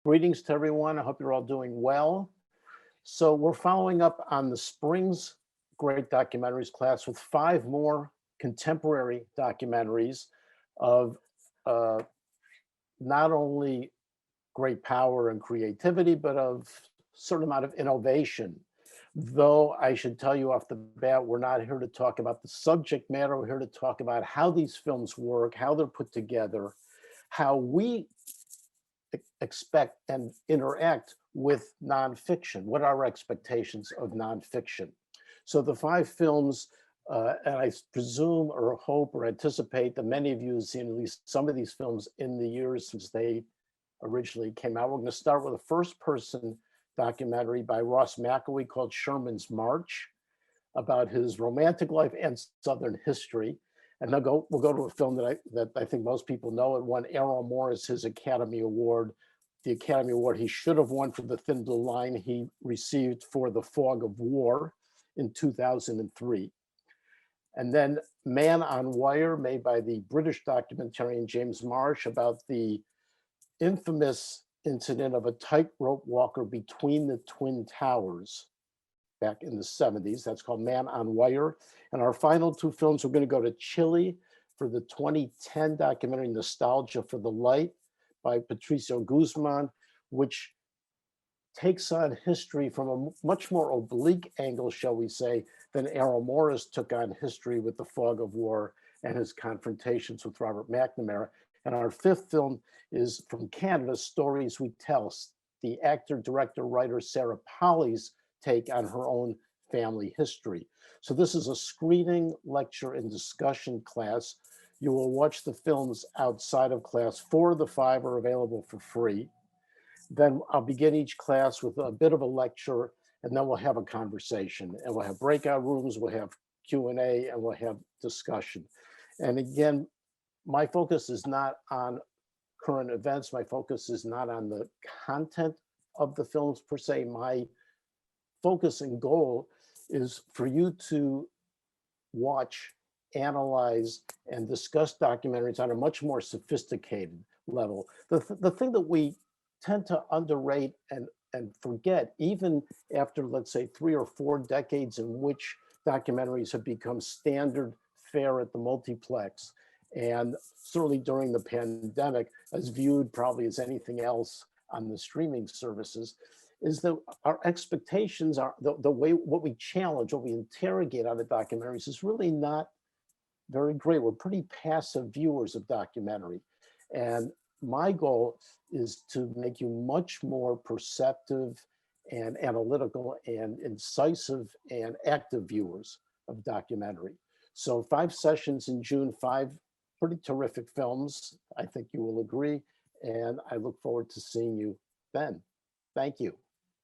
Greetings to everyone. I hope you're all doing well. So we're following up on the spring's great documentaries class with 5 more contemporary documentaries of uh, not only great power and creativity, but of certain amount of innovation. Though I should tell you off the bat, we're not here to talk about the subject matter. We're here to talk about how these films work, how they're put together, how we expect and interact with nonfiction. What are our expectations of nonfiction? So the 5 films, and I presume or hope or anticipate that many of you have seen at least some of these films in the years since they originally came out. We're going to start with a first-person documentary by Ross McElwee called Sherman's March, about his romantic life and Southern history. And then we'll go to a film that I think most people know. It won Errol Morris his Academy Award, the Academy Award he should have won for The Thin Blue Line. He received for The Fog of War in 2003. And then Man on Wire, made by the British documentarian James Marsh, about the infamous incident of a tightrope walker between the Twin Towers back in the 70s. That's called Man on Wire. And our final 2 films, we're going to go to Chile for the 2010 documentary Nostalgia for the Light by Patricio Guzman, which takes on history from a much more oblique angle, shall we say, than Errol Morris took on history with The Fog of War and his confrontations with Robert McNamara. And our 5th film is from Canada, Stories We Tell, the actor, director, writer Sarah Polley's take on her own family history. So this is a screening, lecture, and discussion class. You will watch the films outside of class. 4 of the 5 are available for free. Then I'll begin each class with a bit of a lecture, and then we'll have a conversation. And we'll have breakout rooms, we'll have Q&A, and we'll have discussion. And again, my focus is not on current events. My focus is not on the content of the films per se. My focus and goal is for you to watch, analyze, and discuss documentaries on a much more sophisticated level. The thing that we tend to underrate and forget, even after, let's say, 3 or 4 decades in which documentaries have become standard fare at the multiplex, and certainly during the pandemic, as viewed probably as anything else on the streaming services, is that our expectations are the way, what we challenge, what we interrogate on the documentaries is really not very great. We're pretty passive viewers of documentary. And my goal is to make you much more perceptive and analytical and incisive and active viewers of documentary. So 5 sessions in June, 5 pretty terrific films. I think you will agree. And I look forward to seeing you then. Thank you.